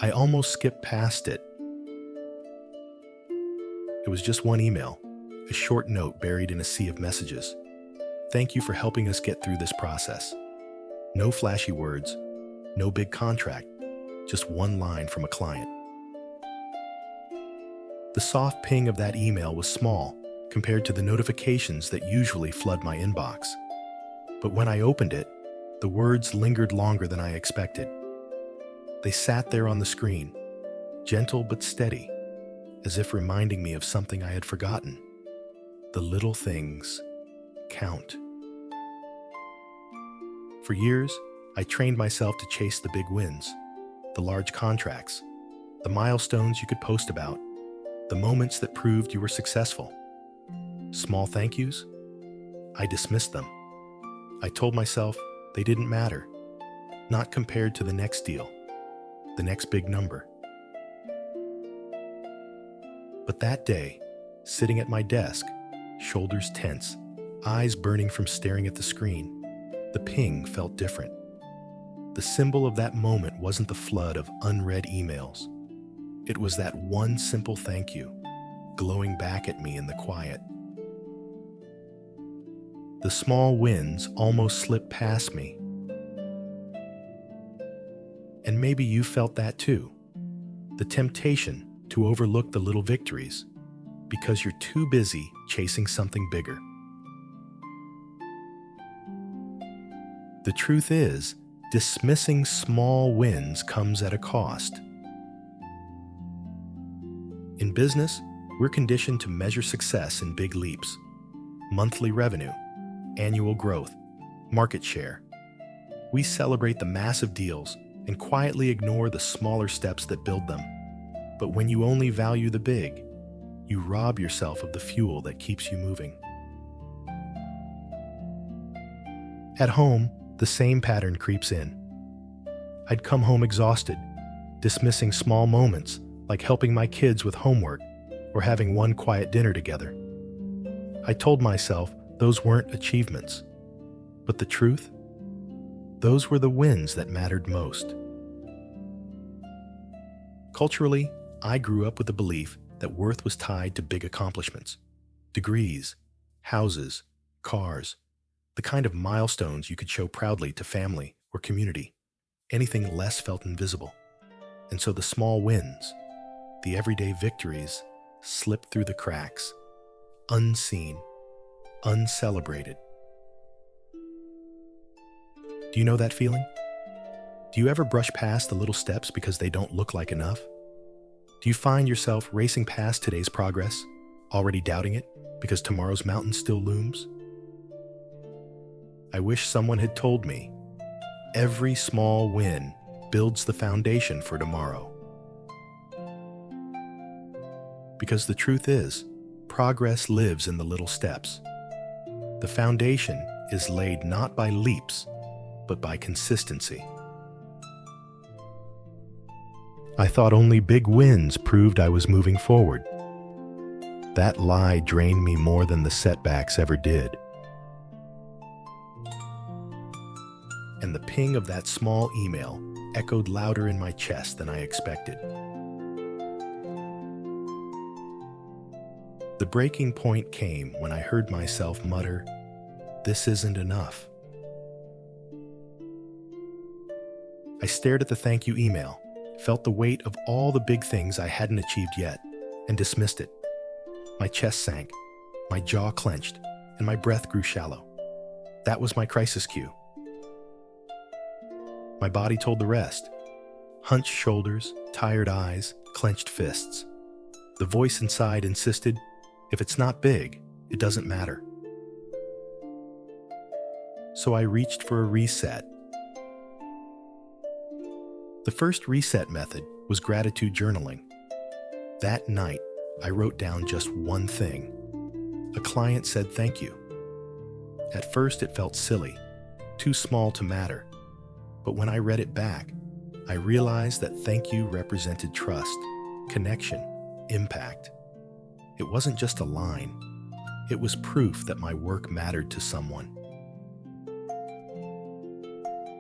I almost skipped past it. It was just one email, a short note buried in a sea of messages. Thank you for helping us get through this process. No flashy words, no big contract, just one line from a client. The soft ping of that email was small compared to the notifications that usually flood my inbox. But when I opened it, the words lingered longer than I expected. They sat there on the screen, gentle but steady, as if reminding me of something I had forgotten. The little things count. For years, I trained myself to chase the big wins, the large contracts, the milestones you could post about, the moments that proved you were successful. Small thank yous? I dismissed them. I told myself they didn't matter, not compared to the next deal, the next big number. But that day, sitting at my desk, shoulders tense, eyes burning from staring at the screen, the ping felt different. The symbol of that moment wasn't the flood of unread emails. It was that one simple thank you, glowing back at me in the quiet. The small wins almost slipped past me. And maybe you felt that too. The temptation to overlook the little victories because you're too busy chasing something bigger. The truth is, dismissing small wins comes at a cost. In business, we're conditioned to measure success in big leaps: monthly revenue, annual growth, market share. We celebrate the massive deals and quietly ignore the smaller steps that build them. But when you only value the big, you rob yourself of the fuel that keeps you moving. At home, the same pattern creeps in. I'd come home exhausted, dismissing small moments like helping my kids with homework or having one quiet dinner together. I told myself those weren't achievements. But the truth? Those were the wins that mattered most. Culturally, I grew up with the belief that worth was tied to big accomplishments, degrees, houses, cars, the kind of milestones you could show proudly to family or community. Anything less felt invisible. And so the small wins, the everyday victories, slipped through the cracks, unseen, uncelebrated. Do you know that feeling? Do you ever brush past the little steps because they don't look like enough? Do you find yourself racing past today's progress, already doubting it because tomorrow's mountain still looms? I wish someone had told me, every small win builds the foundation for tomorrow. Because the truth is, progress lives in the little steps. The foundation is laid not by leaps, but by consistency. I thought only big wins proved I was moving forward. That lie drained me more than the setbacks ever did. And the ping of that small email echoed louder in my chest than I expected. The breaking point came when I heard myself mutter, "This isn't enough." I stared at the thank you email, felt the weight of all the big things I hadn't achieved yet, and dismissed it. My chest sank, my jaw clenched, and my breath grew shallow. That was my crisis cue. My body told the rest. Hunched shoulders, tired eyes, clenched fists. The voice inside insisted, if it's not big, it doesn't matter. So I reached for a reset. The first reset method was gratitude journaling. That night, I wrote down just one thing. A client said thank you. At first, it felt silly, too small to matter. But when I read it back, I realized that thank you represented trust, connection, impact. It wasn't just a line. It was proof that my work mattered to someone.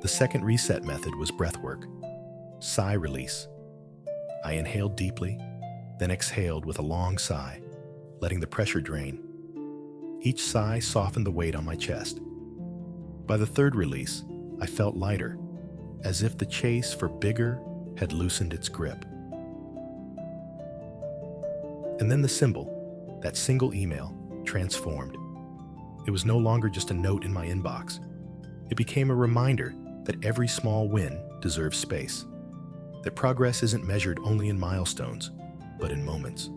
The second reset method was breathwork. Sigh release. I inhaled deeply, then exhaled with a long sigh, letting the pressure drain. Each sigh softened the weight on my chest. By the third release, I felt lighter, as if the chase for bigger had loosened its grip. And then the symbol, that single email, transformed. It was no longer just a note in my inbox. It became a reminder that every small win deserves space, that progress isn't measured only in milestones, but in moments.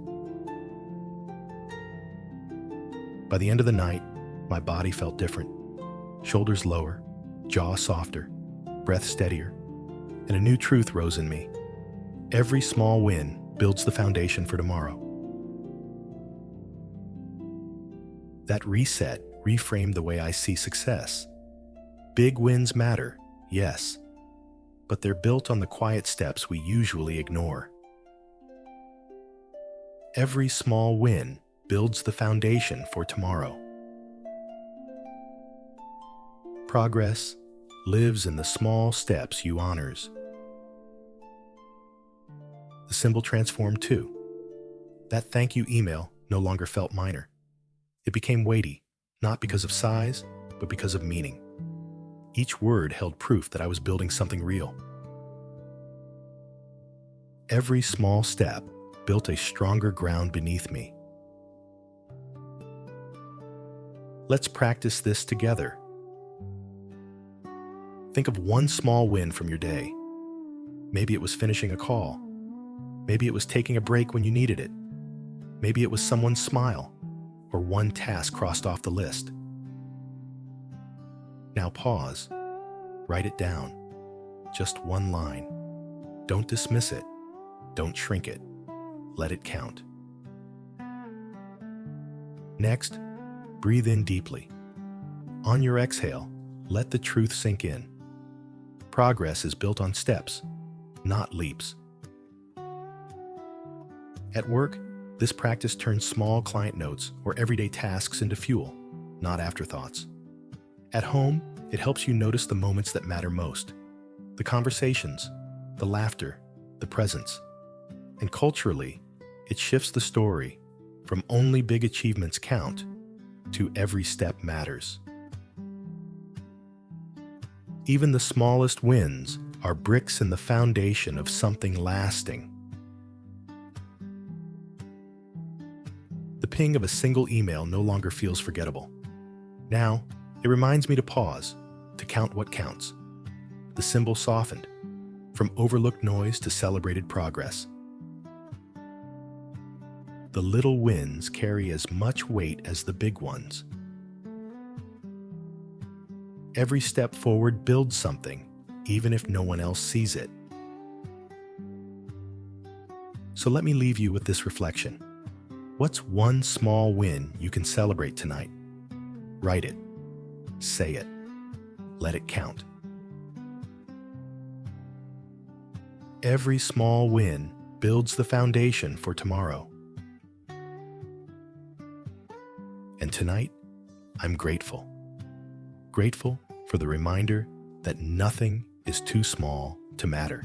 By the end of the night, my body felt different. Shoulders lower, jaw softer, breath steadier, and a new truth rose in me. Every small win builds the foundation for tomorrow. That reset reframed the way I see success. Big wins matter, yes, but they're built on the quiet steps we usually ignore. Every small win builds the foundation for tomorrow. Progress lives in the small steps you honors. The symbol transformed too. That thank you email no longer felt minor. It became weighty, not because of size, but because of meaning. Each word held proof that I was building something real. Every small step built a stronger ground beneath me. Let's practice this together. Think of one small win from your day. Maybe it was finishing a call. Maybe it was taking a break when you needed it. Maybe it was someone's smile, or one task crossed off the list. Now pause, write it down, just one line. Don't dismiss it, don't shrink it, let it count. Next, breathe in deeply. On your exhale, let the truth sink in. Progress is built on steps, not leaps. At work, this practice turns small client notes or everyday tasks into fuel, not afterthoughts. At home, it helps you notice the moments that matter most, the conversations, the laughter, the presence. And culturally, it shifts the story from only big achievements count to every step matters. Even the smallest wins are bricks in the foundation of something lasting. The ping of a single email no longer feels forgettable. Now, it reminds me to pause, to count what counts. The symbol softened, from overlooked noise to celebrated progress. The little wins carry as much weight as the big ones. Every step forward builds something, even if no one else sees it. So let me leave you with this reflection. What's one small win you can celebrate tonight? Write it. Say it. Let it count. Every small win builds the foundation for tomorrow. And tonight, I'm grateful. Grateful for the reminder that nothing is too small to matter.